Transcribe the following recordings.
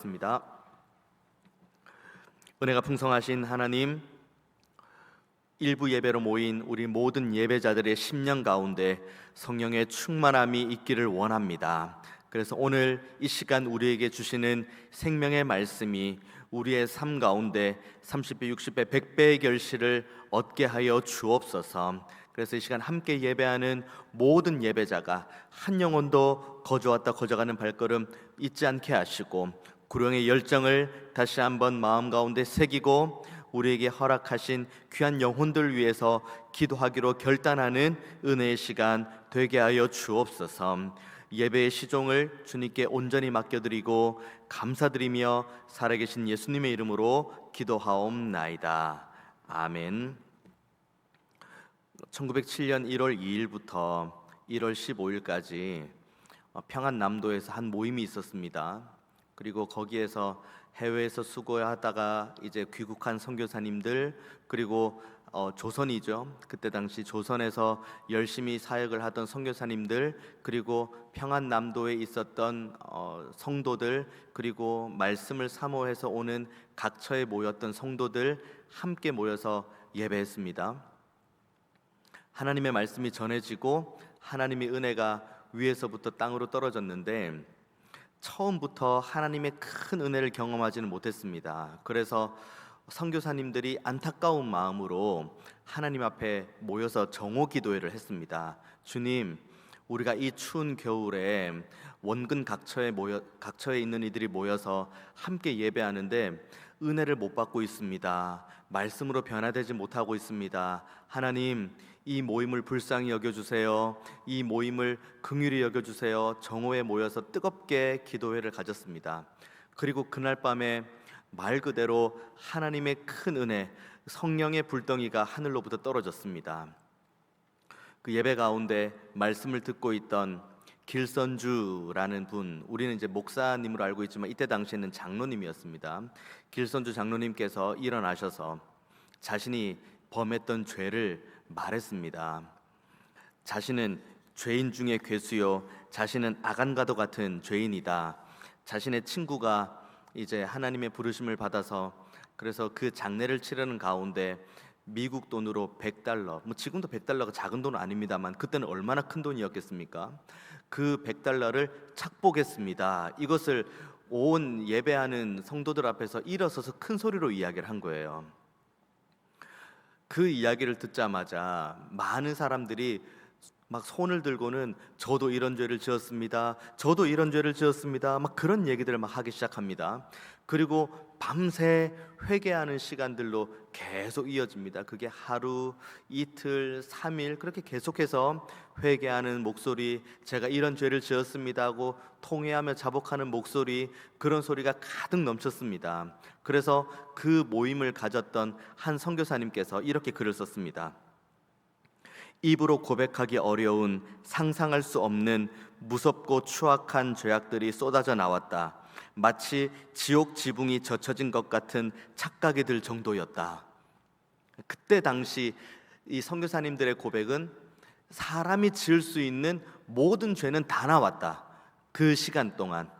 습니다. 은혜가 풍성하신 하나님, 일부 예배로 모인 우리 모든 예배자들의 심령 가운데 성령의 충만함이 있기를 원합니다. 그래서 오늘 이 시간 우리에게 주시는 생명의 말씀이 우리의 삶 가운데 30배, 60배, 100배의 결실을 얻게 하여 주옵소서. 그래서 이 시간 함께 예배하는 모든 예배자가 한 영혼도 거저왔다 거저가는 발걸음 잊지 않게 하시고 구령의 열정을 다시 한번 마음 가운데 새기고 우리에게 허락하신 귀한 영혼들 위해서 기도하기로 결단하는 은혜의 시간 되게 하여 주옵소서. 예배의 시종을 주님께 온전히 맡겨드리고 감사드리며 살아계신 예수님의 이름으로 기도하옵나이다. 아멘. 1907년 1월 2일부터 1월 15일까지 평안남도에서 한 모임이 있었습니다. 그리고 거기에서 해외에서 수고하다가 이제 귀국한 선교사님들, 그리고 조선이죠. 그때 당시 조선에서 열심히 사역을 하던 선교사님들, 그리고 평안남도에 있었던 성도들, 그리고 말씀을 사모해서 오는 각처에 모였던 성도들 함께 모여서 예배했습니다. 하나님의 말씀이 전해지고 하나님의 은혜가 위에서부터 땅으로 떨어졌는데 처음부터 하나님의 큰 은혜를 경험하지는 못했습니다. 그래서 선교사님들이 안타까운 마음으로 하나님 앞에 모여서 정오 기도회를 했습니다. 주님, 우리가 이 추운 겨울에 원근 각처에 있는 이들이 모여서 함께 예배하는데 은혜를 못 받고 있습니다. 말씀으로 변화되지 못하고 있습니다. 하나님, 이 모임을 불쌍히 여겨주세요. 이 모임을 긍휼히 여겨주세요. 정오에 모여서 뜨겁게 기도회를 가졌습니다. 그리고 그날 밤에 말 그대로 하나님의 큰 은혜, 성령의 불덩이가 하늘로부터 떨어졌습니다. 그 예배 가운데 말씀을 듣고 있던 길선주라는 분, 우리는 이제 목사님으로 알고 있지만 이때 당시에는 장로님이었습니다. 길선주 장로님께서 일어나셔서 자신이 범했던 죄를 말했습니다. 자신은 죄인 중에 괴수요, 자신은 아간과도 같은 죄인이다. 자신의 친구가 이제 하나님의 부르심을 받아서 그래서 그 장례를 치르는 가운데 미국 돈으로 $100, 뭐 지금도 $100가 작은 돈은 아닙니다만 그때는 얼마나 큰 돈이었겠습니까? 그 $100를 착복했습니다. 이것을 온 예배하는 성도들 앞에서 일어서서 큰 소리로 이야기를 한 거예요. 그 이야기를 듣자마자 많은 사람들이 막 손을 들고는 저도 이런 죄를 지었습니다. 저도 이런 죄를 지었습니다. 막 그런 얘기들을 막 하기 시작합니다. 그리고 밤새 회개하는 시간들로 계속 이어집니다. 그게 하루, 이틀, 3일 그렇게 계속해서 회개하는 목소리, 제가 이런 죄를 지었습니다 하고 통회하며 자복하는 목소리, 그런 소리가 가득 넘쳤습니다. 그래서 그 모임을 가졌던 한 선교사님께서 이렇게 글을 썼습니다. 입으로 고백하기 어려운 상상할 수 없는 무섭고 추악한 죄악들이 쏟아져 나왔다. 마치 지옥 지붕이 젖혀진 것 같은 착각이 들 정도였다. 그때 당시 이 선교사님들의 고백은 사람이 지을 수 있는 모든 죄는 다 나왔다. 그 시간 동안.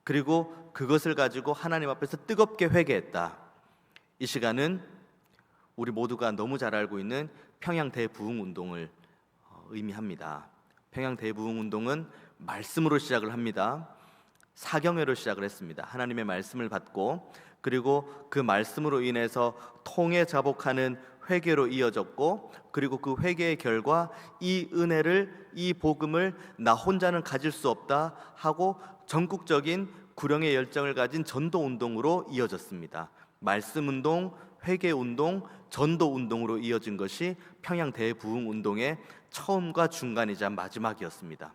그리고 그것을 가지고 하나님 앞에서 뜨겁게 회개했다. 이 시간은 우리 모두가 너무 잘 알고 있는 평양 대부흥운동을 의미합니다. 평양 대부흥운동은 말씀으로 시작을 합니다. 사경회로 시작을 했습니다. 하나님의 말씀을 받고 그리고 그 말씀으로 인해서 통해 자복하는 회개로 이어졌고 그리고 그 회개의 결과 이 은혜를, 이 복음을 나 혼자는 가질 수 없다 하고 전국적인 구령의 열정을 가진 전도운동으로 이어졌습니다. 말씀운동, 회개운동, 전도운동으로 이어진 것이 평양 대부흥운동의 처음과 중간이자 마지막이었습니다.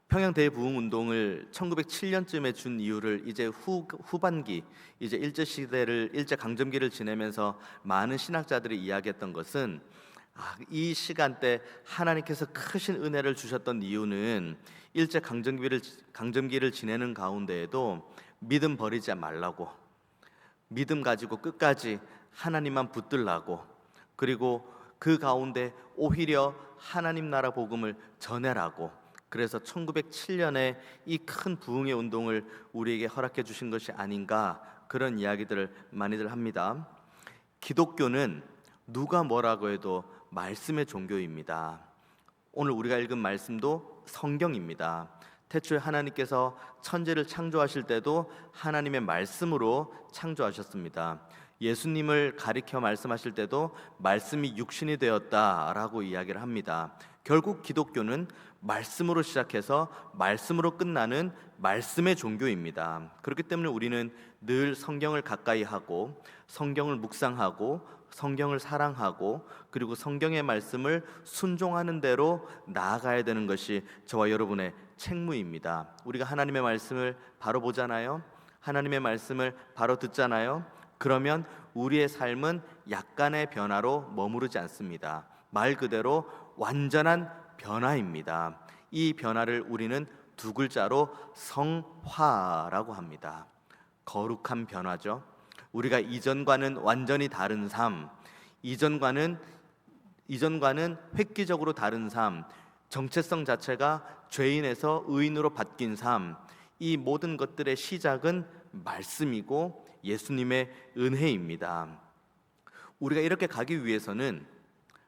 평양 대부흥운동을 1907년쯤에 준 이유를 이제 후반기, 이제 일제 강점기를 지내면서 많은 신학자들이 이야기했던 것은 이 시간대 하나님께서 크신 은혜를 주셨던 이유는 일제 강점기를 지내는 가운데에도 믿음 버리지 말라고, 믿음 가지고 끝까지 하나님만 붙들라고, 그리고 그 가운데 오히려 하나님 나라 복음을 전해라고, 그래서 1907년에 이 큰 부흥의 운동을 우리에게 허락해 주신 것이 아닌가, 그런 이야기들을 많이들 합니다. 기독교는 누가 뭐라고 해도 말씀의 종교입니다. 오늘 우리가 읽은 말씀도 성경입니다. 태초에 하나님께서 천지를 창조하실 때도 하나님의 말씀으로 창조하셨습니다. 예수님을 가리켜 말씀하실 때도 말씀이 육신이 되었다라고 이야기를 합니다. 결국 기독교는 말씀으로 시작해서 말씀으로 끝나는 말씀의 종교입니다. 그렇기 때문에 우리는 늘 성경을 가까이 하고 성경을 묵상하고 성경을 사랑하고 그리고 성경의 말씀을 순종하는 대로 나아가야 되는 것이 저와 여러분의 책무입니다. 우리가 하나님의 말씀을 바로 보잖아요. 하나님의 말씀을 바로 듣잖아요. 그러면 우리의 삶은 약간의 변화로 머무르지 않습니다. 말 그대로 완전한 변화입니다. 이 변화를 우리는 두 글자로 성화라고 합니다. 거룩한 변화죠. 우리가 이전과는 완전히 다른 삶, 이전과는 획기적으로 다른 삶, 정체성 자체가 죄인에서 의인으로 바뀐 삶, 이 모든 것들의 시작은 말씀이고 예수님의 은혜입니다. 우리가 이렇게 가기 위해서는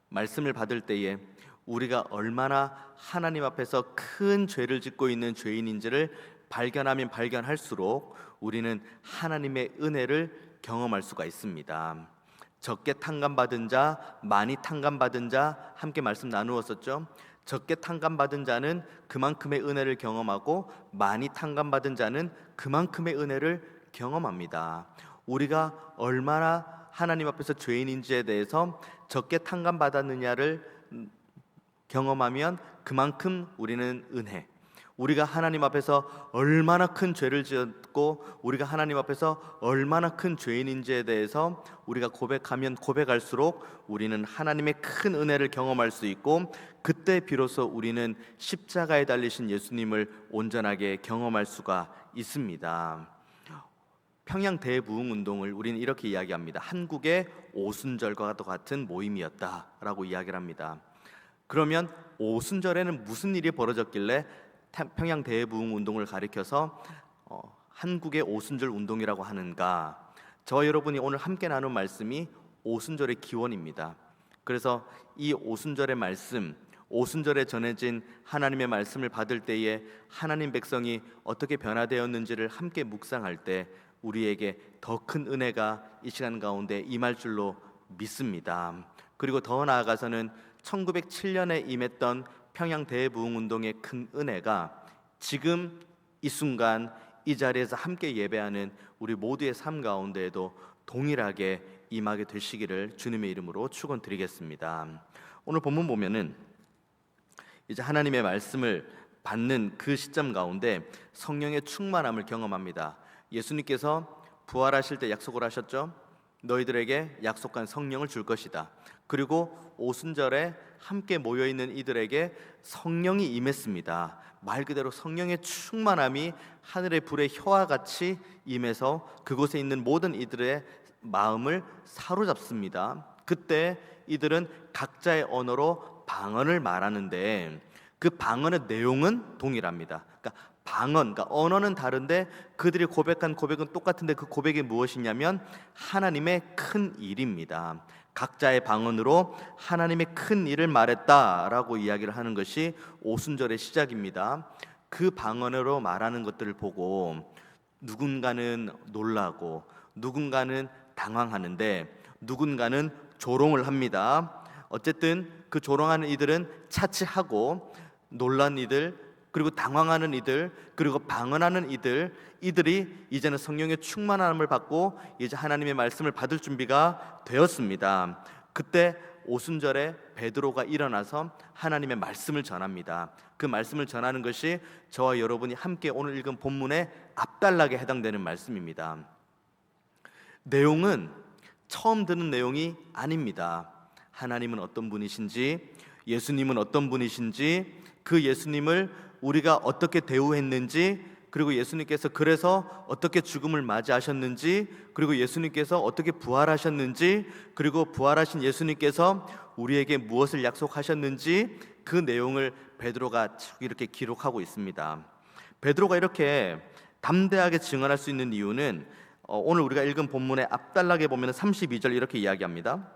말씀을 받을 때에 우리가 얼마나 하나님 앞에서 큰 죄를 짓고 있는 죄인인지를 발견하면 발견할수록 우리는 하나님의 은혜를 경험할 수가 있습니다. 적게 탕감받은 자, 많이 탕감받은 자 함께 말씀 나누었었죠. 적게 탕감받은 자는 그만큼의 은혜를 경험하고 많이 탕감받은 자는 그만큼의 은혜를 경험합니다. 우리가 얼마나 하나님 앞에서 죄인인지에 대해서 적게 탕감받았느냐를 경험하면 그만큼 우리는 은혜, 우리가 하나님 앞에서 얼마나 큰 죄를 지었고 우리가 하나님 앞에서 얼마나 큰 죄인인지에 대해서 우리가 고백하면 고백할수록 우리는 하나님의 큰 은혜를 경험할 수 있고 그때 비로소 우리는 십자가에 달리신 예수님을 온전하게 경험할 수가 있습니다. 평양 대부흥운동을 우리는 이렇게 이야기합니다. 한국의 오순절과 같은 모임이었다라고 이야기를 합니다. 그러면 오순절에는 무슨 일이 벌어졌길래 평양 대부흥운동을 가리켜서 한국의 오순절 운동이라고 하는가? 저와 여러분이 오늘 함께 나눈 말씀이 오순절의 기원입니다. 그래서 이 오순절의 말씀, 오순절에 전해진 하나님의 말씀을 받을 때에 하나님 백성이 어떻게 변화되었는지를 함께 묵상할 때 우리에게 더 큰 은혜가 이 시간 가운데 임할 줄로 믿습니다. 그리고 더 나아가서는 1907년에 임했던 평양 대부흥운동의 큰 은혜가 지금 이 순간 이 자리에서 함께 예배하는 우리 모두의 삶 가운데에도 동일하게 임하게 되시기를 주님의 이름으로 축원드리겠습니다. 오늘 본문 보면은 이제 하나님의 말씀을 받는 그 시점 가운데 성령의 충만함을 경험합니다. 예수님께서 부활하실 때 약속을 하셨죠. 너희들에게 약속한 성령을 줄 것이다. 그리고 오순절에 함께 모여있는 이들에게 성령이 임했습니다. 말 그대로 성령의 충만함이 하늘의 불의 혀와 같이 임해서 그곳에 있는 모든 이들의 마음을 사로잡습니다. 그때 이들은 각자의 언어로 방언을 말하는데 그 방언의 내용은 동일합니다. 그러니까 언어는 다른데 그들이 고백한 고백은 똑같은데 그 고백이 무엇이냐면 하나님의 큰 일입니다. 각자의 방언으로 하나님의 큰 일을 말했다라고 이야기를 하는 것이 오순절의 시작입니다. 그 방언으로 말하는 것들을 보고 누군가는 놀라고 누군가는 당황하는데 누군가는 조롱을 합니다. 어쨌든 그 조롱하는 이들은 차치하고 놀란 이들 그리고 당황하는 이들 그리고 방언하는 이들이 이제는 성령의 충만함을 받고 이제 하나님의 말씀을 받을 준비가 되었습니다. 그때 오순절에 베드로가 일어나서 하나님의 말씀을 전합니다. 그 말씀을 전하는 것이 저와 여러분이 함께 오늘 읽은 본문에 앞달나게 해당되는 말씀입니다. 내용은 처음 듣는 내용이 아닙니다. 하나님은 어떤 분이신지, 예수님은 어떤 분이신지, 그 예수님을 우리가 어떻게 대우했는지, 그리고 예수님께서 그래서 어떻게 죽음을 맞이하셨는지, 그리고 예수님께서 어떻게 부활하셨는지, 그리고 부활하신 예수님께서 우리에게 무엇을 약속하셨는지, 그 내용을 베드로가 이렇게 기록하고 있습니다. 베드로가 이렇게 담대하게 증언할 수 있는 이유는 오늘 우리가 읽은 본문의 앞단락에 보면 32절 이렇게 이야기합니다.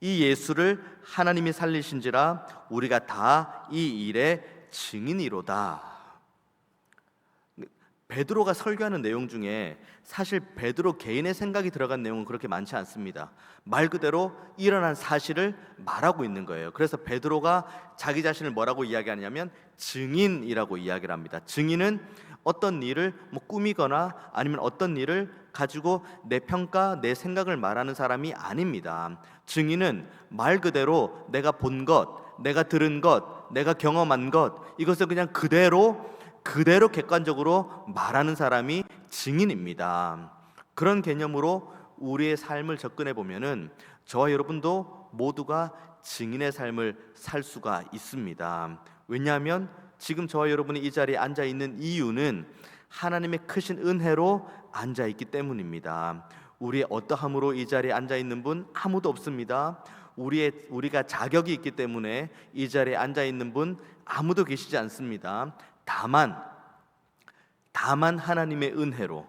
이 예수를 하나님이 살리신지라 우리가 다 이 일의 증인이로다. 베드로가 설교하는 내용 중에 사실 베드로 개인의 생각이 들어간 내용은 그렇게 많지 않습니다. 말 그대로 일어난 사실을 말하고 있는 거예요. 그래서 베드로가 자기 자신을 뭐라고 이야기하냐면 증인이라고 이야기를 합니다. 증인은 어떤 일을 꾸미거나 아니면 어떤 일을 가지고 내 평가, 내 생각을 말하는 사람이 아닙니다. 증인은 말 그대로 내가 본 것, 내가 들은 것, 내가 경험한 것, 이것을 그냥 그대로 객관적으로 말하는 사람이 증인입니다. 그런 개념으로 우리의 삶을 접근해 보면은 저와 여러분도 모두가 증인의 삶을 살 수가 있습니다. 왜냐하면 지금 저와 여러분이 이 자리에 앉아 있는 이유는 하나님의 크신 은혜로 앉아 있기 때문입니다. 우리의 어떠함으로 이 자리에 앉아 있는 분 아무도 없습니다. 우리가 자격이 있기 때문에 이 자리에 앉아 있는 분 아무도 계시지 않습니다. 다만 하나님의 은혜로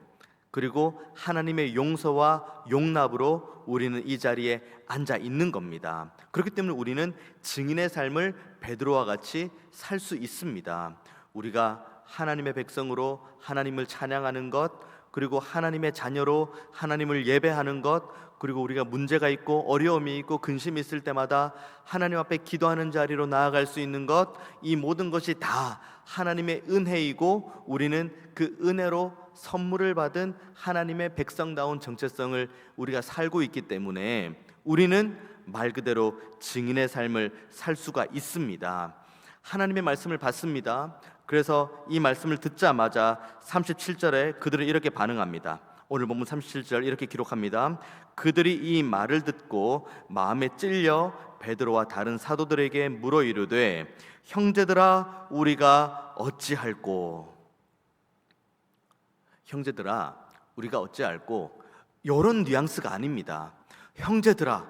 그리고 하나님의 용서와 용납으로 우리는 이 자리에 앉아 있는 겁니다. 그렇기 때문에 우리는 증인의 삶을 베드로와 같이 살 수 있습니다. 우리가 하나님의 백성으로 하나님을 찬양하는 것, 그리고 하나님의 자녀로 하나님을 예배하는 것, 그리고 우리가 문제가 있고 어려움이 있고 근심이 있을 때마다 하나님 앞에 기도하는 자리로 나아갈 수 있는 것, 이 모든 것이 다 하나님의 은혜이고 우리는 그 은혜로 선물을 받은 하나님의 백성다운 정체성을 우리가 살고 있기 때문에 우리는 말 그대로 증인의 삶을 살 수가 있습니다. 하나님의 말씀을 받습니다. 그래서 이 말씀을 듣자마자 37절에 그들은 이렇게 반응합니다. 오늘 본문 37절 이렇게 기록합니다. 그들이 이 말을 듣고 마음에 찔려 베드로와 다른 사도들에게 물어 이르되 형제들아 우리가 어찌할꼬. 형제들아 우리가 어찌할꼬, 이런 뉘앙스가 아닙니다. 형제들아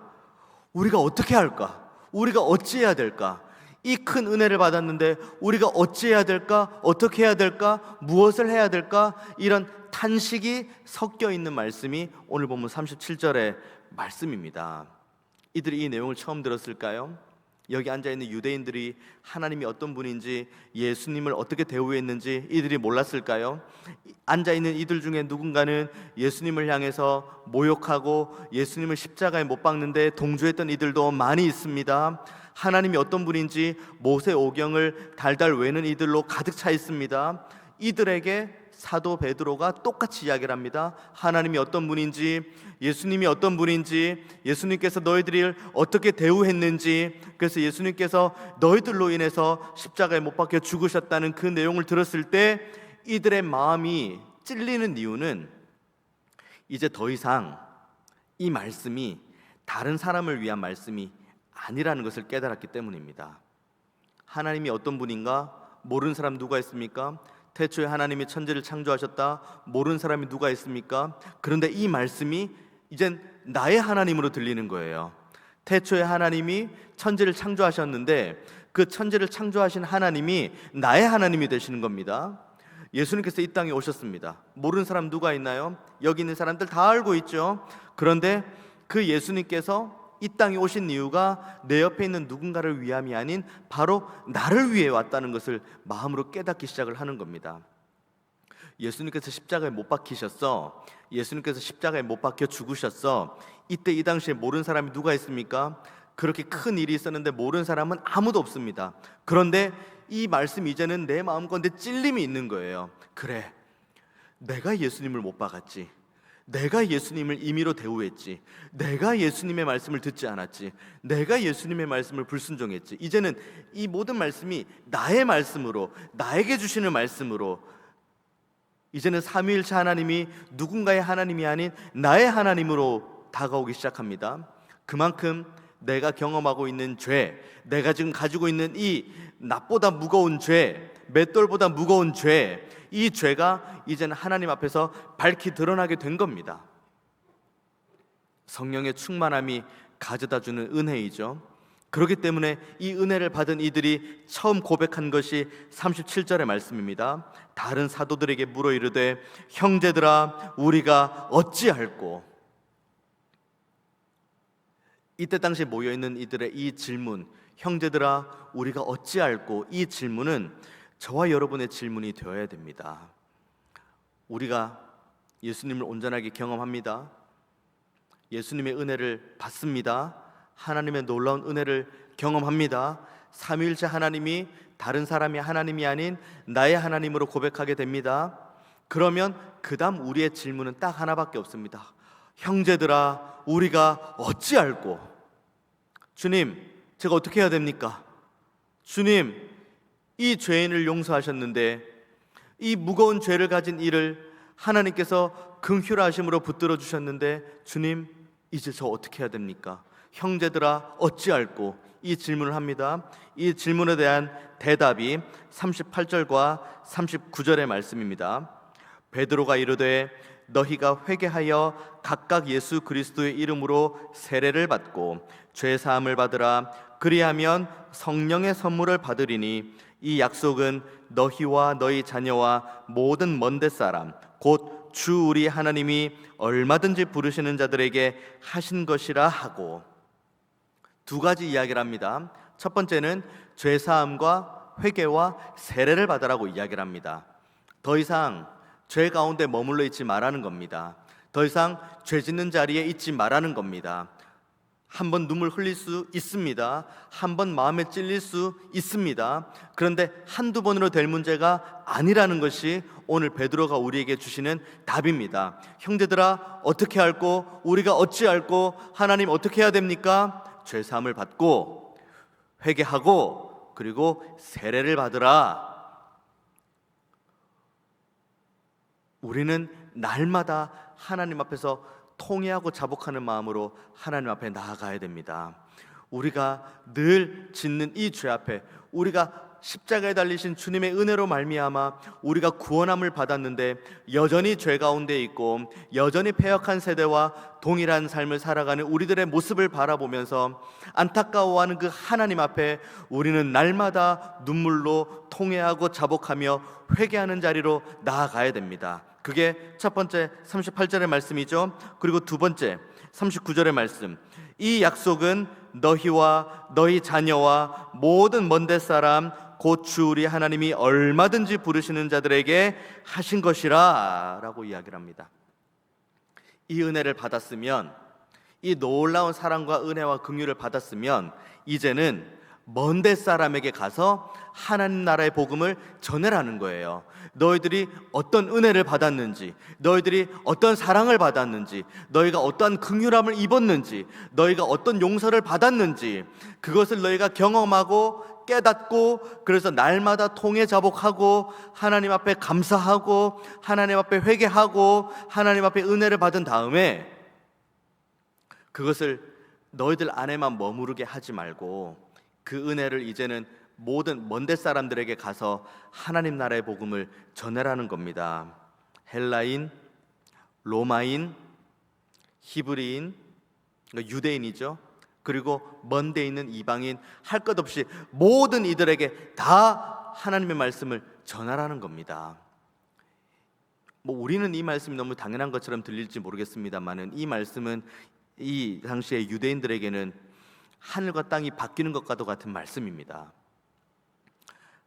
우리가 어떻게 할까? 우리가 어찌해야 될까? 이 큰 은혜를 받았는데 우리가 어찌해야 될까? 어떻게 해야 될까? 무엇을 해야 될까? 이런 탄식이 섞여 있는 말씀이 오늘 본문 37절의 말씀입니다. 이들이 이 내용을 처음 들었을까요? 여기 앉아있는 유대인들이 하나님이 어떤 분인지, 예수님을 어떻게 대우했는지 이들이 몰랐을까요? 앉아있는 이들 중에 누군가는 예수님을 향해서 모욕하고 예수님을 십자가에 못 박는데 동조했던 이들도 많이 있습니다. 하나님이 어떤 분인지 모세 오경을 달달 외는 이들로 가득 차 있습니다. 이들에게 사도 베드로가 똑같이 이야기를 합니다. 하나님이 어떤 분인지, 예수님이 어떤 분인지, 예수님께서 너희들을 어떻게 대우했는지, 그래서 예수님께서 너희들로 인해서 십자가에 못 박혀 죽으셨다는 그 내용을 들었을 때 이들의 마음이 찔리는 이유는 이제 더 이상 이 말씀이 다른 사람을 위한 말씀이 아니라는 것을 깨달았기 때문입니다. 하나님이 어떤 분인가 모르는 사람 누가 있습니까? 태초에 하나님이 천지를 창조하셨다 모르는 사람이 누가 있습니까? 그런데 이 말씀이 이젠 나의 하나님으로 들리는 거예요. 태초에 하나님이 천지를 창조하셨는데 그 천지를 창조하신 하나님이 나의 하나님이 되시는 겁니다. 예수님께서 이 땅에 오셨습니다. 모르는 사람 누가 있나요? 여기 있는 사람들 다 알고 있죠. 그런데 그 예수님께서 이 땅에 오신 이유가 내 옆에 있는 누군가를 위함이 아닌 바로 나를 위해 왔다는 것을 마음으로 깨닫기 시작을 하는 겁니다. 예수님께서 십자가에 못 박히셨어. 예수님께서 십자가에 못 박혀 죽으셨어. 이때 이 당시에 모르는 사람이 누가 있습니까? 그렇게 큰 일이 있었는데 모르는 사람은 아무도 없습니다. 그런데 이 말씀 이제는 내 마음가운데 찔림이 있는 거예요. 그래, 내가 예수님을 못 박았지, 내가 예수님을 임의로 대우했지, 내가 예수님의 말씀을 듣지 않았지, 내가 예수님의 말씀을 불순종했지, 이제는 이 모든 말씀이 나의 말씀으로, 나에게 주시는 말씀으로, 이제는 삼위일체 하나님이 누군가의 하나님이 아닌 나의 하나님으로 다가오기 시작합니다. 그만큼 내가 경험하고 있는 죄, 내가 지금 가지고 있는 이 낫보다 무거운 죄, 맷돌보다 무거운 죄, 이 죄가 이제는 하나님 앞에서 밝히 드러나게 된 겁니다. 성령의 충만함이 가져다주는 은혜이죠. 그렇기 때문에 이 은혜를 받은 이들이 처음 고백한 것이 37절의 말씀입니다. 다른 사도들에게 물어 이르되 형제들아 우리가 어찌할꼬. 이때 당시 모여있는 이들의 이 질문, 형제들아 우리가 어찌할꼬, 이 질문은 저와 여러분의 질문이 되어야 됩니다. 우리가 예수님을 온전하게 경험합니다. 예수님의 은혜를 받습니다. 하나님의 놀라운 은혜를 경험합니다. 삼위일체 하나님이 다른 사람의 하나님이 아닌 나의 하나님으로 고백하게 됩니다. 그러면 그 다음 우리의 질문은 딱 하나밖에 없습니다. 형제들아 우리가 어찌할꼬. 주님, 제가 어떻게 해야 됩니까? 주님, 이 죄인을 용서하셨는데 이 무거운 죄를 가진 이를 하나님께서 긍휼하심으로 붙들어 주셨는데 주님, 이제 저 어떻게 해야 됩니까? 형제들아 어찌할꼬, 이 질문을 합니다. 이 질문에 대한 대답이 38절과 39절의 말씀입니다. 베드로가 이르되 너희가 회개하여 각각 예수 그리스도의 이름으로 세례를 받고 죄 사함을 받으라. 그리하면 성령의 선물을 받으리니 이 약속은 너희와 너희 자녀와 모든 먼데 사람 곧 주 우리 하나님이 얼마든지 부르시는 자들에게 하신 것이라 하고, 두 가지 이야기를 합니다. 첫 번째는 죄 사함과 회개와 세례를 받으라고 이야기를 합니다. 더 이상 죄 가운데 머물러 있지 말라는 겁니다. 더 이상 죄 짓는 자리에 있지 말라는 겁니다. 한 번 눈물 흘릴 수 있습니다. 한 번 마음에 찔릴 수 있습니다. 그런데 한두 번으로 될 문제가 아니라는 것이 오늘 베드로가 우리에게 주시는 답입니다. 형제들아 어떻게 할꼬? 우리가 어찌할꼬? 하나님 어떻게 해야 됩니까? 죄 사함을 받고 회개하고 그리고 세례를 받으라. 우리는 날마다 하나님 앞에서 통회하고 자복하는 마음으로 하나님 앞에 나아가야 됩니다. 우리가 늘 짓는 이 죄 앞에 우리가 십자가에 달리신 주님의 은혜로 말미암아 우리가 구원함을 받았는데 여전히 죄 가운데 있고 여전히 패역한 세대와 동일한 삶을 살아가는 우리들의 모습을 바라보면서 안타까워하는 그 하나님 앞에 우리는 날마다 눈물로 통회하고 자복하며 회개하는 자리로 나아가야 됩니다. 그게 첫 번째 38절의 말씀이죠. 그리고 두 번째 39절의 말씀, 이 약속은 너희와 너희 자녀와 모든 먼데 사람 곧 주 우리 하나님이 얼마든지 부르시는 자들에게 하신 것이라 라고 이야기를 합니다. 이 은혜를 받았으면, 이 놀라운 사랑과 은혜와 긍휼을 받았으면 이제는 먼데 사람에게 가서 하나님 나라의 복음을 전해라는 거예요. 너희들이 어떤 은혜를 받았는지, 너희들이 어떤 사랑을 받았는지, 너희가 어떠한 긍휼함을 입었는지, 너희가 어떤 용서를 받았는지 그것을 너희가 경험하고 깨닫고, 그래서 날마다 통회 자복하고 하나님 앞에 감사하고 하나님 앞에 회개하고 하나님 앞에 은혜를 받은 다음에 그것을 너희들 안에만 머무르게 하지 말고 그 은혜를 이제는 모든 먼데 사람들에게 가서 하나님 나라의 복음을 전해라는 겁니다. 헬라인, 로마인, 히브리인, 유대인이죠. 그리고 먼데 있는 이방인, 할 것 없이 모든 이들에게 다 하나님의 말씀을 전하라는 겁니다. 우리는 이 말씀이 너무 당연한 것처럼 들릴지 모르겠습니다만은 이 말씀은 이 당시에 유대인들에게는 하늘과 땅이 바뀌는 것과도 같은 말씀입니다.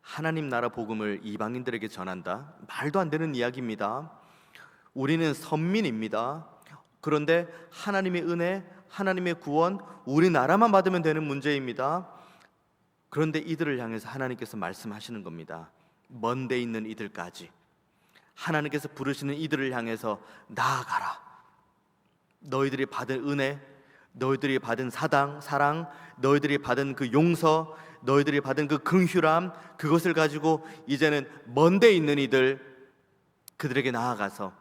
하나님 나라 복음을 이방인들에게 전한다? 말도 안 되는 이야기입니다. 우리는 선민입니다. 그런데 하나님의 은혜, 하나님의 구원, 우리나라만 받으면 되는 문제입니다. 그런데 이들을 향해서 하나님께서 말씀하시는 겁니다. 먼데 있는 이들까지 하나님께서 부르시는 이들을 향해서 나아가라. 너희들이 받은 은혜, 너희들이 받은 사랑, 너희들이 받은 그 용서, 너희들이 받은 그 긍휼함, 그것을 가지고 이제는 먼데 있는 이들, 그들에게 나아가서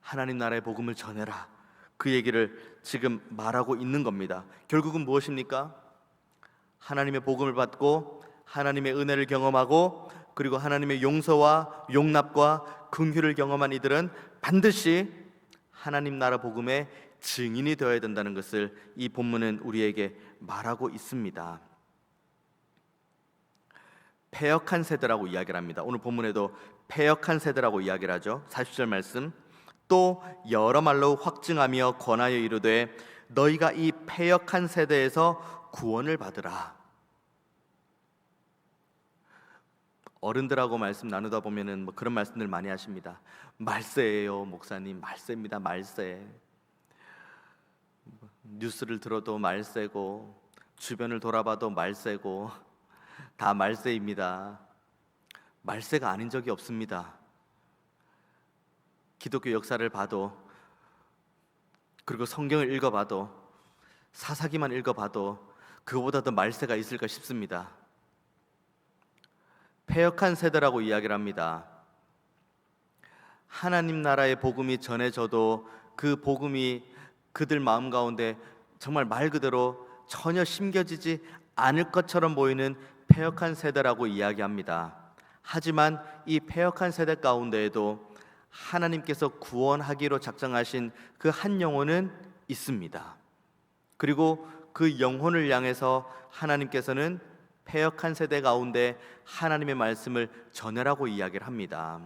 하나님 나라의 복음을 전해라. 그 얘기를 지금 말하고 있는 겁니다. 결국은 무엇입니까? 하나님의 복음을 받고 하나님의 은혜를 경험하고 그리고 하나님의 용서와 용납과 긍휼을 경험한 이들은 반드시 하나님 나라 복음의 증인이 되어야 된다는 것을 이 본문은 우리에게 말하고 있습니다. 패역한 세대라고 이야기를 합니다. 오늘 본문에도 패역한 세대라고 이야기를 하죠. 40절 말씀, 또 여러 말로 확증하며 권하여 이르되 너희가 이 패역한 세대에서 구원을 받으라. 어른들하고 말씀 나누다 보면은 그런 말씀들 많이 하십니다. 말세예요, 목사님. 말세입니다. 말세. 뉴스를 들어도 말세고, 주변을 돌아봐도 말세고, 다 말세입니다. 말세가 아닌 적이 없습니다. 기독교 역사를 봐도, 그리고 성경을 읽어봐도, 사사기만 읽어봐도 그거보다 더 말세가 있을까 싶습니다. 패역한 세대라고 이야기를 합니다. 하나님 나라의 복음이 전해져도 그 복음이 그들 마음 가운데 정말 말 그대로 전혀 심겨지지 않을 것처럼 보이는 패역한 세대라고 이야기합니다. 하지만 이 패역한 세대 가운데에도 하나님께서 구원하기로 작정하신 그 한 영혼은 있습니다. 그리고 그 영혼을 향해서 하나님께서는 패역한 세대 가운데 하나님의 말씀을 전하라고 이야기를 합니다.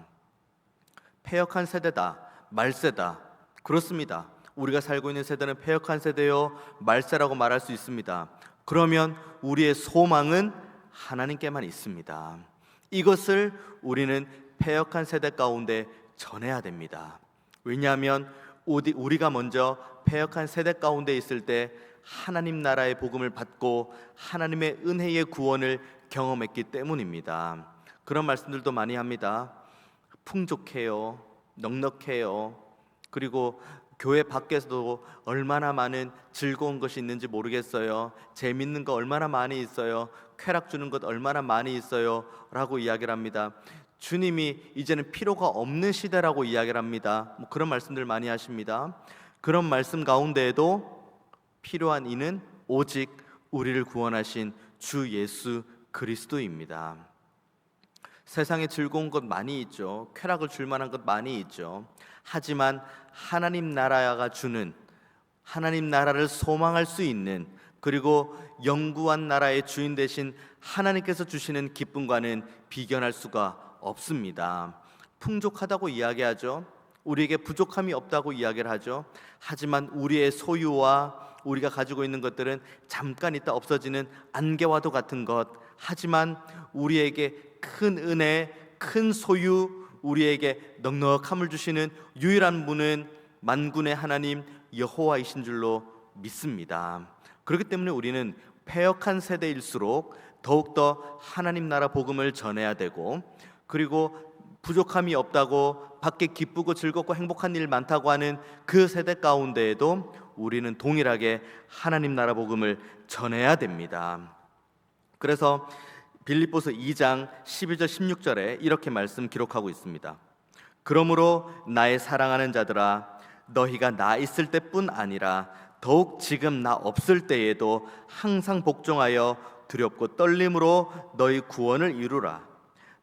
패역한 세대다, 말세다. 그렇습니다. 우리가 살고 있는 세대는 패역한 세대요, 말세라고 말할 수 있습니다. 그러면 우리의 소망은 하나님께만 있습니다. 이것을 우리는 패역한 세대 가운데 전해야 됩니다. 왜냐하면 우리가 먼저 패역한 세대 가운데 있을 때 하나님 나라의 복음을 받고 하나님의 은혜의 구원을 경험했기 때문입니다. 그런 말씀들도 많이 합니다. 풍족해요, 넉넉해요. 그리고 교회 밖에서도 얼마나 많은 즐거운 것이 있는지 모르겠어요. 재밌는 거 얼마나 많이 있어요. 쾌락 주는 것 얼마나 많이 있어요 라고 이야기를 합니다. 주님이 이제는 필요가 없는 시대라고 이야기를 합니다. 그런 말씀들 많이 하십니다. 그런 말씀 가운데에도 필요한 이는 오직 우리를 구원하신 주 예수 그리스도입니다. 세상에 즐거운 것 많이 있죠. 쾌락을 줄 만한 것 많이 있죠. 하지만 하나님 나라가 주는, 하나님 나라를 소망할 수 있는, 그리고 영구한 나라의 주인 되신 하나님께서 주시는 기쁨과는 비견할 수가 없습니다. 풍족하다고 이야기하죠. 우리에게 부족함이 없다고 이야기를 하죠. 하지만 우리의 소유와 우리가 가지고 있는 것들은 잠깐 있다 없어지는 안개와도 같은 것. 하지만 우리에게 큰 은혜, 큰 소유, 우리에게 넉넉함을 주시는 유일한 분은 만군의 하나님 여호와이신 줄로 믿습니다. 그렇기 때문에 우리는 패역한 세대일수록 더욱더 하나님 나라 복음을 전해야 되고, 그리고 부족함이 없다고 밖에 기쁘고 즐겁고 행복한 일 많다고 하는 그 세대 가운데에도 우리는 동일하게 하나님 나라 복음을 전해야 됩니다. 그래서 빌립보서 2장 12절 16절에 이렇게 말씀 기록하고 있습니다. 그러므로 나의 사랑하는 자들아, 너희가 나 있을 때뿐 아니라 더욱 지금 나 없을 때에도 항상 복종하여 두렵고 떨림으로 너희 구원을 이루라.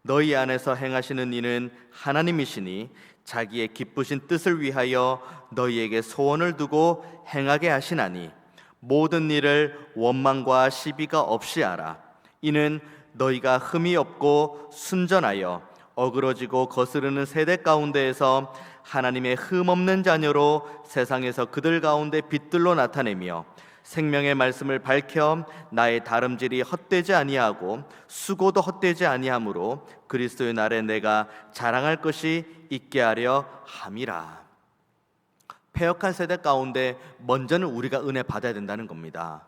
너희 안에서 행하시는 이는 하나님이시니 자기의 기쁘신 뜻을 위하여 너희에게 소원을 두고 행하게 하시나니 모든 일을 원망과 시비가 없이 하라. 이는 너희가 흠이 없고 순전하여 어그러지고 거스르는 세대 가운데에서 하나님의 흠 없는 자녀로 세상에서 그들 가운데 빛들로 나타내며 생명의 말씀을 밝혀 나의 다름질이 헛되지 아니하고 수고도 헛되지 아니하므로 그리스도의 날에 내가 자랑할 것이 있게 하려 함이라. 패역한 세대 가운데 먼저는 우리가 은혜 받아야 된다는 겁니다.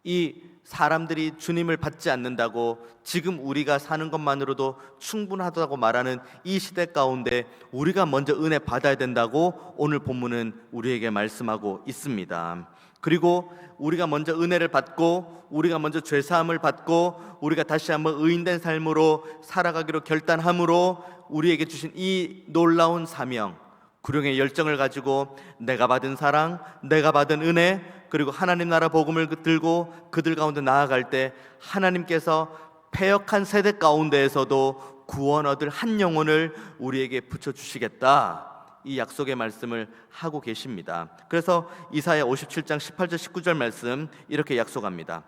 이 사람들이 주님을 받지 않는다고 지금 우리가 사는 것만으로도 충분하다고 말하는 이 시대 가운데 우리가 먼저 은혜 받아야 된다고 오늘 본문은 우리에게 말씀하고 있습니다. 그리고 우리가 먼저 은혜를 받고 우리가 먼저 죄사함을 받고 우리가 다시 한번 의인된 삶으로 살아가기로 결단함으로 우리에게 주신 이 놀라운 사명, 구령의 열정을 가지고 내가 받은 사랑, 내가 받은 은혜, 그리고 하나님 나라 복음을 들고 그들 가운데 나아갈 때 하나님께서 패역한 세대 가운데에서도 구원 얻을 한 영혼을 우리에게 붙여주시겠다, 이 약속의 말씀을 하고 계십니다. 그래서 이사야 57장 18절 19절 말씀 이렇게 약속합니다.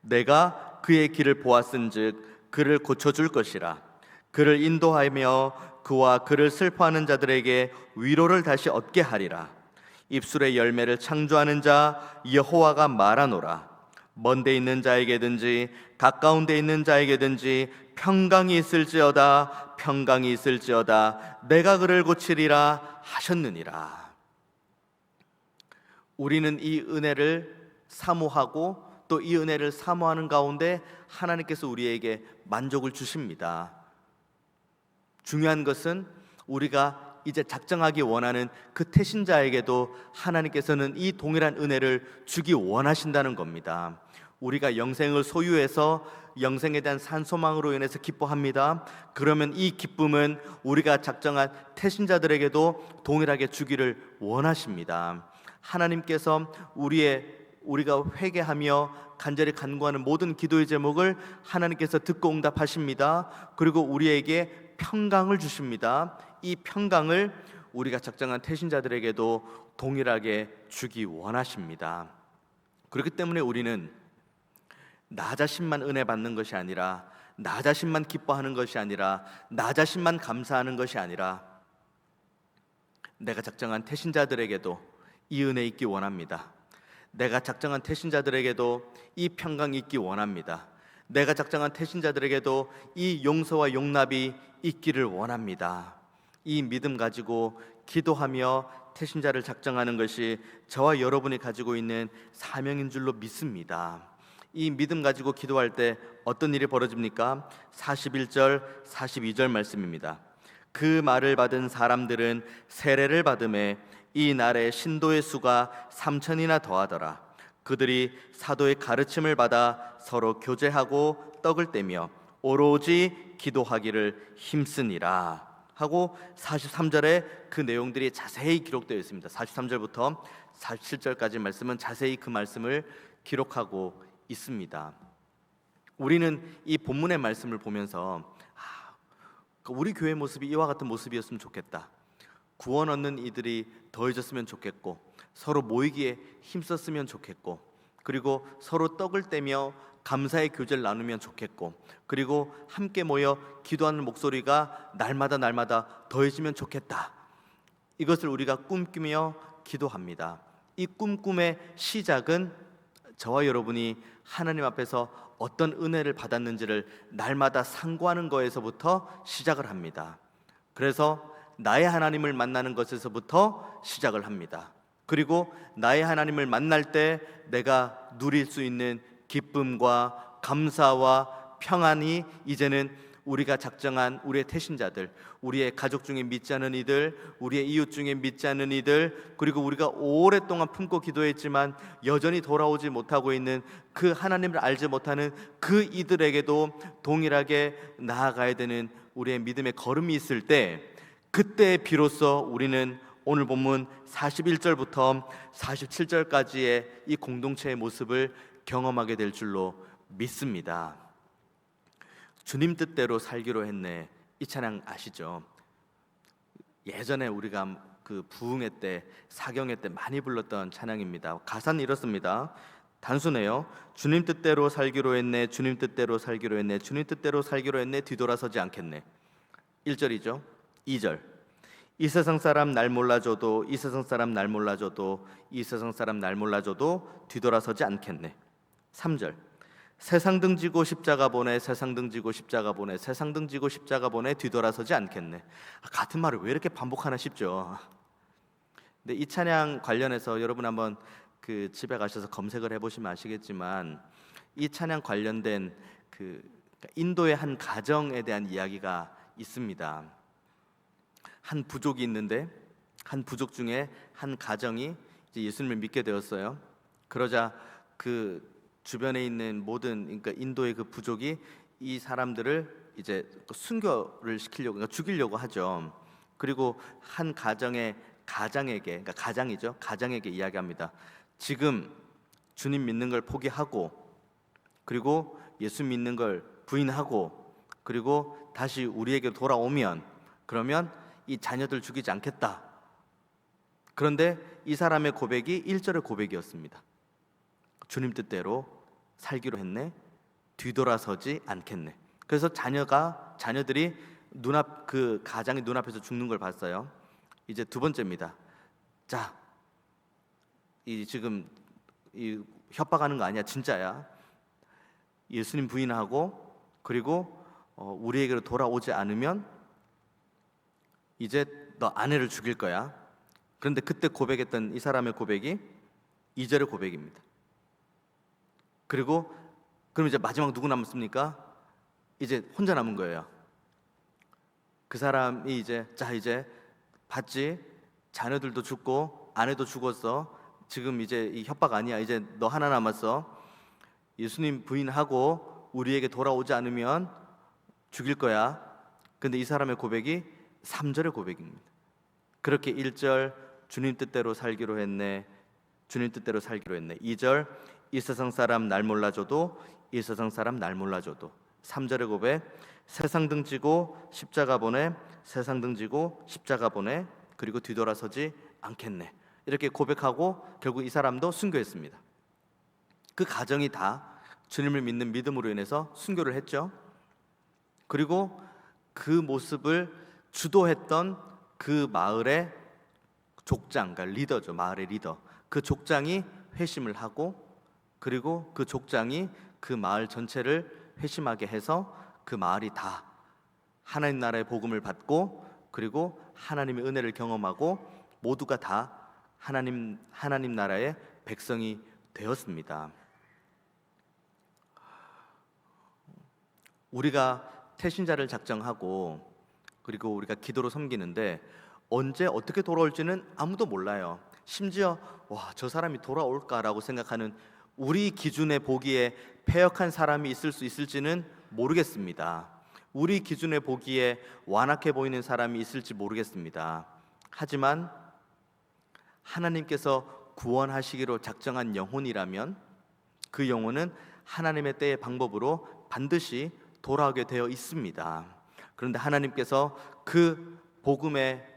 내가 그의 길을 보았은즉 그를 고쳐줄 것이라. 그를 인도하며 그와 그를 슬퍼하는 자들에게 위로를 다시 얻게 하리라. 입술의 열매를 창조하는 자 여호와가 말하노라. 먼데 있는 자에게든지 가까운 데 있는 자에게든지 평강이 있을지어다 평강이 있을지어다 내가 그를 고치리라 하셨느니라. 우리는 이 은혜를 사모하고 또 이 은혜를 사모하는 가운데 하나님께서 우리에게 만족을 주십니다. 중요한 것은 우리가 이제 작정하기 원하는 그 태신자에게도 하나님께서는 이 동일한 은혜를 주기 원하신다는 겁니다. 우리가 영생을 소유해서 영생에 대한 산소망으로 인해서 기뻐합니다. 그러면 이 기쁨은 우리가 작정한 태신자들에게도 동일하게 주기를 원하십니다. 하나님께서 우리가 회개하며 간절히 간구하는 모든 기도의 제목을 하나님께서 듣고 응답하십니다. 그리고 우리에게 평강을 주십니다. 이 평강을 우리가 작정한 태신자들에게도 동일하게 주기 원하십니다. 그렇기 때문에 우리는 나 자신만 은혜 받는 것이 아니라, 나 자신만 기뻐하는 것이 아니라, 나 자신만 감사하는 것이 아니라 내가 작정한 태신자들에게도 이 은혜 있기 원합니다. 내가 작정한 태신자들에게도 이 평강이 있기 원합니다. 내가 작정한 태신자들에게도 이 용서와 용납이 있기를 원합니다. 이 믿음 가지고 기도하며 태신자를 작정하는 것이 저와 여러분이 가지고 있는 사명인 줄로 믿습니다. 이 믿음 가지고 기도할 때 어떤 일이 벌어집니까? 41절, 42절 말씀입니다. 그 말을 받은 사람들은 세례를 받음에 이 날에 신도의 수가 3,000이나 더하더라. 그들이 사도의 가르침을 받아 서로 교제하고 떡을 떼며 오로지 기도하기를 힘쓰니라 하고 43절에 그 내용들이 자세히 기록되어 있습니다. 43절부터 47절까지 말씀은 자세히 그 말씀을 기록하고 있습니다. 우리는 이 본문의 말씀을 보면서 우리 교회 모습이 이와 같은 모습이었으면 좋겠다. 구원 얻는 이들이 더해졌으면 좋겠고, 서로 모이기에 힘썼으면 좋겠고, 그리고 서로 떡을 떼며 감사의 교제를 나누면 좋겠고, 그리고 함께 모여 기도하는 목소리가 날마다 더해지면 좋겠다. 이것을 우리가 꿈꾸며 기도합니다. 이 꿈꿈의 시작은 저와 여러분이 하나님 앞에서 어떤 은혜를 받았는지를 날마다 상고하는 것에서부터 시작을 합니다. 그래서 나의 하나님을 만나는 것에서부터 시작을 합니다. 그리고 나의 하나님을 만날 때 내가 누릴 수 있는 기쁨과 감사와 평안이 이제는 우리가 작정한 우리의 태신자들, 우리의 가족 중에 믿지 않은 이들, 우리의 이웃 중에 믿지 않은 이들, 그리고 우리가 오랫동안 품고 기도했지만 여전히 돌아오지 못하고 있는 그 하나님을 알지 못하는 그 이들에게도 동일하게 나아가야 되는 우리의 믿음의 걸음이 있을 때, 그때 비로소 우리는 오늘 본문 41절부터 47절까지의 이 공동체의 모습을 경험하게 될 줄로 믿습니다. 주님 뜻대로 살기로 했네, 이 찬양 아시죠? 예전에 우리가 그 부흥회 때, 사경회 때 많이 불렀던 찬양입니다. 가사는 이렇습니다. 단순해요. 주님 뜻대로 살기로 했네, 주님 뜻대로 살기로 했네, 주님 뜻대로 살기로 했네, 뒤돌아서지 않겠네. 1절이죠. 2절, 이 세상 사람 날 몰라줘도, 이 세상 사람 날 몰라줘도, 이 세상 사람 날 몰라줘도 뒤돌아서지 않겠네. 3절, 세상 등지고 십자가 보내, 세상 등지고 십자가 보내, 세상 등지고 십자가 보내, 뒤돌아서지 않겠네. 같은 말을 왜 이렇게 반복하나 싶죠. 근데 이 찬양 관련해서 여러분 한번 그 집에 가셔서 검색을 해보시면 아시겠지만, 이 찬양 관련된 그 인도의 한 가정에 대한 이야기가 있습니다. 한 부족이 있는데, 한 부족 중에 한 가정이 이제 예수님을 믿게 되었어요. 그러자 그 주변에 있는 모든, 그러니까 인도의 그 부족이 이 사람들을 이제 순교를 시키려고, 그러니까 죽이려고 하죠. 그리고 한 가정의 가장에게, 그러니까 가장이죠, 가장에게 이야기합니다. 지금 주님 믿는 걸 포기하고, 그리고 예수 믿는 걸 부인하고, 그리고 다시 우리에게 돌아오면, 그러면 이 자녀들 죽이지 않겠다. 그런데 이 사람의 고백이 1절의 고백이었습니다. 주님 뜻대로 살기로 했네. 뒤돌아서지 않겠네. 그래서 자녀들이 그 가장이 눈앞에서 죽는 걸 봤어요. 이제 두 번째입니다. 자, 지금 협박하는 거 아니야, 진짜야. 예수님 부인하고 그리고 우리에게로 돌아오지 않으면 이제 너 아내를 죽일 거야. 그런데 그때 고백했던 이 사람의 고백이 2절의 고백입니다. 그리고 그럼 이제 마지막 누구 남았습니까? 이제 혼자 남은 거예요. 그 사람이 이제 봤지? 자녀들도 죽고 아내도 죽었어. 지금 이제 이 협박 아니야. 이제 너 하나 남았어. 예수님 부인하고 우리에게 돌아오지 않으면 죽일 거야. 근데 이 사람의 고백이 3절의 고백입니다. 그렇게 1절 주님 뜻대로 살기로 했네. 주님 뜻대로 살기로 했네. 2절 이 세상 사람 날 몰라줘도 이 세상 사람 날 몰라줘도. 3절의 고백 세상 등지고 십자가 보내. 세상 등지고 십자가 보내. 그리고 뒤돌아서지 않겠네. 이렇게 고백하고 결국 이 사람도 순교했습니다. 그 가정이 다 주님을 믿는 믿음으로 인해서 순교를 했죠. 그리고 그 모습을 주도했던 그 마을의 족장, 그러니까 리더죠. 마을의 리더. 그 족장이 회심을 하고 그리고 그 족장이 그 마을 전체를 회심하게 해서 그 마을이 다 하나님 나라의 복음을 받고 그리고 하나님의 은혜를 경험하고 모두가 다 하나님 나라의 백성이 되었습니다. 우리가 태신자를 작정하고 그리고 우리가 기도로 섬기는데 언제 어떻게 돌아올지는 아무도 몰라요. 심지어 저 사람이 돌아올까라고 생각하는 우리 기준에 보기에 패역한 사람이 있을 수 있을지는 모르겠습니다. 우리 기준에 보기에 완악해 보이는 사람이 있을지 모르겠습니다. 하지만 하나님께서 구원하시기로 작정한 영혼이라면 그 영혼은 하나님의 때의 방법으로 반드시 돌아오게 되어 있습니다. 그런데 하나님께서 그 복음에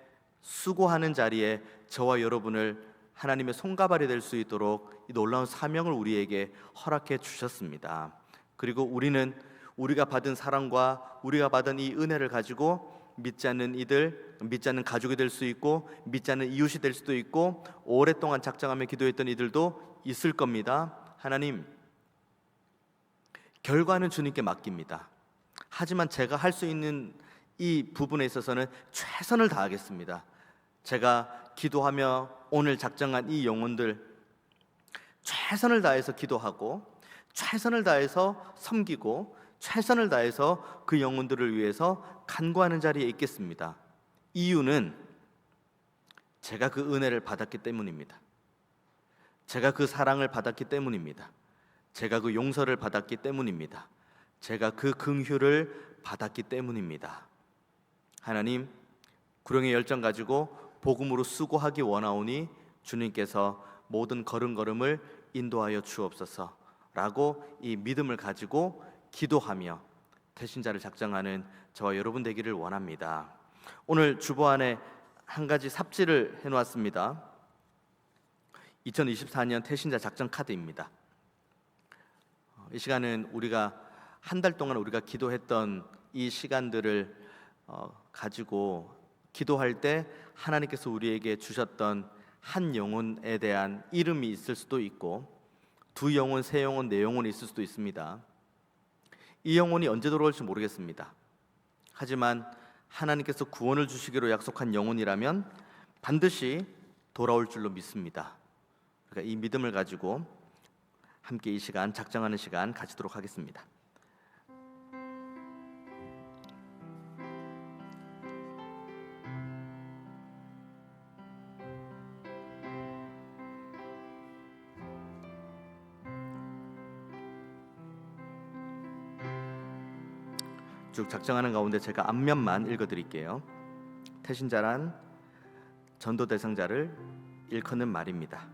수고하는 자리에 저와 여러분을 하나님의 손가발이 될 수 있도록 이 놀라운 사명을 우리에게 허락해 주셨습니다. 그리고 우리는 우리가 받은 사랑과 우리가 받은 이 은혜를 가지고 믿지 않는 가족이 될 수 있고 믿지 않는 이웃이 될 수도 있고 오랫동안 작정하며 기도했던 이들도 있을 겁니다. 하나님, 결과는 주님께 맡깁니다. 하지만 제가 할 수 있는 이 부분에 있어서는 최선을 다하겠습니다. 제가 기도하며 오늘 작정한 이 영혼들 최선을 다해서 기도하고 최선을 다해서 섬기고 최선을 다해서 그 영혼들을 위해서 간구하는 자리에 있겠습니다. 이유는 제가 그 은혜를 받았기 때문입니다. 제가 그 사랑을 받았기 때문입니다. 제가 그 용서를 받았기 때문입니다. 제가 그 긍휼을 받았기 때문입니다. 하나님, 구령의 열정 가지고 복음으로 수고하기 원하오니 주님께서 모든 걸음걸음을 인도하여 주옵소서라고 이 믿음을 가지고 기도하며 태신자를 작정하는 저와 여러분 되기를 원합니다. 오늘 주보안에 한 가지 삽질을 해놓았습니다. 2024년 태신자 작전 카드입니다. 이 시간은 우리가 한 달 동안 우리가 기도했던 이 시간들을 가지고 기도할 때 하나님께서 우리에게 주셨던 한 영혼에 대한 이름이 있을 수도 있고 두 영혼, 세 영혼, 네 영혼이 있을 수도 있습니다. 이 영혼이 언제 돌아올지 모르겠습니다. 하지만 하나님께서 구원을 주시기로 약속한 영혼이라면 반드시 돌아올 줄로 믿습니다. 그러니까 이 믿음을 가지고 함께 이 시간 작정하는 시간 가지도록 하겠습니다. 쭉 작정하는 가운데 제가 앞면만 읽어드릴게요. 태신자란 전도 대상자를 일컫는 말입니다.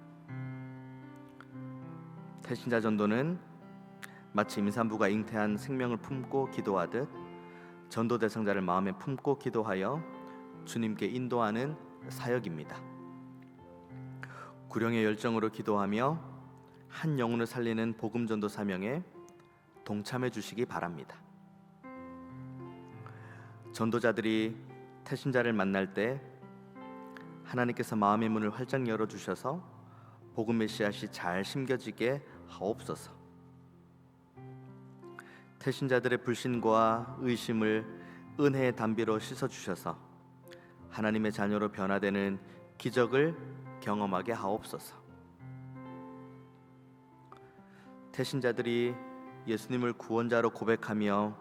태신자 전도는 마치 임산부가 잉태한 생명을 품고 기도하듯 전도 대상자를 마음에 품고 기도하여 주님께 인도하는 사역입니다. 구령의 열정으로 기도하며 한 영혼을 살리는 복음전도 사명에 동참해 주시기 바랍니다. 전도자들이 태신자를 만날 때 하나님께서 마음의 문을 활짝 열어주셔서 복음의 씨앗이 잘 심겨지게 하옵소서. 태신자들의 불신과 의심을 은혜의 담비로 씻어주셔서 하나님의 자녀로 변화되는 기적을 경험하게 하옵소서. 태신자들이 예수님을 구원자로 고백하며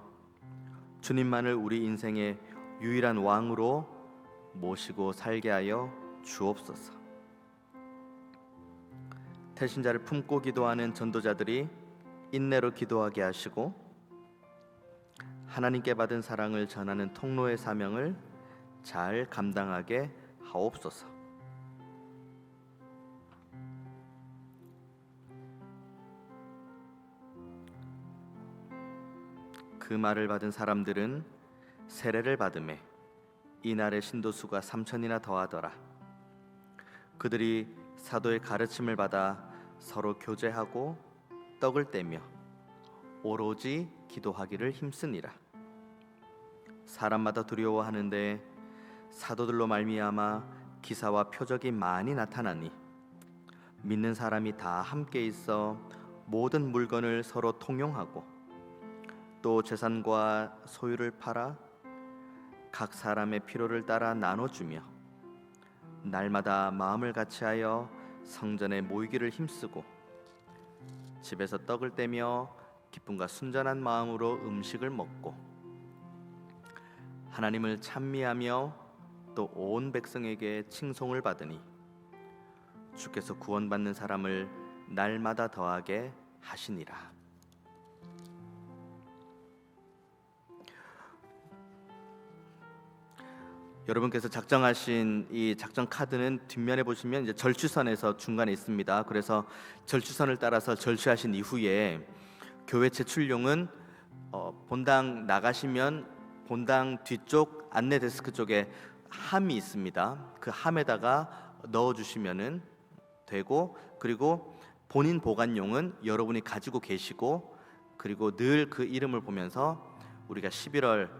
주님만을 우리 인생의 유일한 왕으로 모시고 살게 하여 주옵소서. 태신자를 품고 기도하는 전도자들이 인내로 기도하게 하시고 하나님께 받은 사랑을 전하는 통로의 사명을 잘 감당하게 하옵소서. 그 말을 받은 사람들은 세례를 받음에 이날의 신도수가 3,000이나 더하더라. 그들이 사도의 가르침을 받아 서로 교제하고 떡을 떼며 오로지 기도하기를 힘쓰니라. 사람마다 두려워하는데 사도들로 말미암아 기사와 표적이 많이 나타나니 믿는 사람이 다 함께 있어 모든 물건을 서로 통용하고 또 재산과 소유를 팔아 각 사람의 필요를 따라 나눠주며 날마다 마음을 같이하여 성전에 모이기를 힘쓰고 집에서 떡을 떼며 기쁨과 순전한 마음으로 음식을 먹고 하나님을 찬미하며 또 온 백성에게 칭송을 받으니 주께서 구원받는 사람을 날마다 더하게 하시니라. 여러분께서 작정하신 이 작정 카드는 뒷면에 보시면 이제 절취선에서 중간에 있습니다. 그래서 절취선을 따라서 절취하신 이후에 교회 제출용은 본당 나가시면 본당 뒤쪽 안내 데스크 쪽에 함이 있습니다. 그 함에다가 넣어주시면은 되고, 그리고 본인 보관용은 여러분이 가지고 계시고, 그리고 늘 그 이름을 보면서 우리가 11월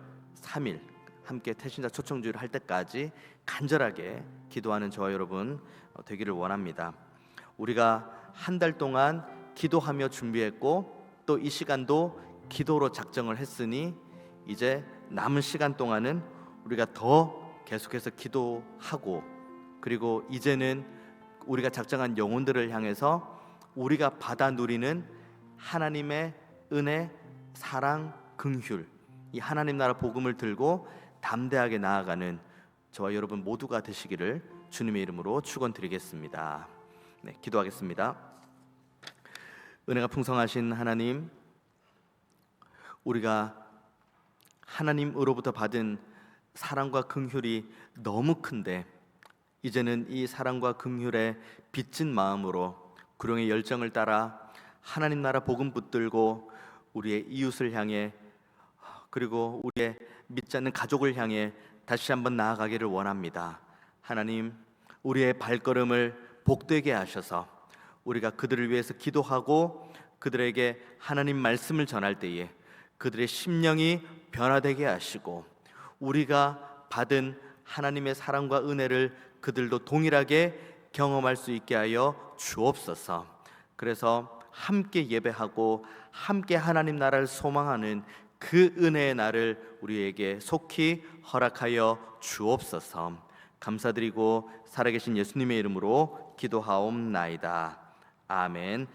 3일 함께 태신자 초청주의를 할 때까지 간절하게 기도하는 저와 여러분 되기를 원합니다. 우리가 한 달 동안 기도하며 준비했고 또 이 시간도 기도로 작정을 했으니 이제 남은 시간 동안은 우리가 더 계속해서 기도하고, 그리고 이제는 우리가 작정한 영혼들을 향해서 우리가 받아 누리는 하나님의 은혜, 사랑, 긍휼, 이 하나님 나라 복음을 들고 담대하게 나아가는 저와 여러분 모두가 되시기를 주님의 이름으로 축원드리겠습니다. 네, 기도하겠습니다. 은혜가 풍성하신 하나님, 우리가 하나님으로부터 받은 사랑과 긍휼이 너무 큰데 이제는 이 사랑과 긍휼에 빚진 마음으로 구령의 열정을 따라 하나님 나라 복음 붙들고 우리의 이웃을 향해, 그리고 우리의 믿지 않는 가족을 향해 다시 한번 나아가기를 원합니다. 하나님, 우리의 발걸음을 복되게 하셔서 우리가 그들을 위해서 기도하고 그들에게 하나님 말씀을 전할 때에 그들의 심령이 변화되게 하시고 우리가 받은 하나님의 사랑과 은혜를 그들도 동일하게 경험할 수 있게 하여 주옵소서. 그래서 함께 예배하고 함께 하나님 나라를 소망하는 그 은혜의 날을 우리에게 속히 허락하여 주옵소서. 감사드리고 살아계신 예수님의 이름으로 기도하옵나이다. 아멘.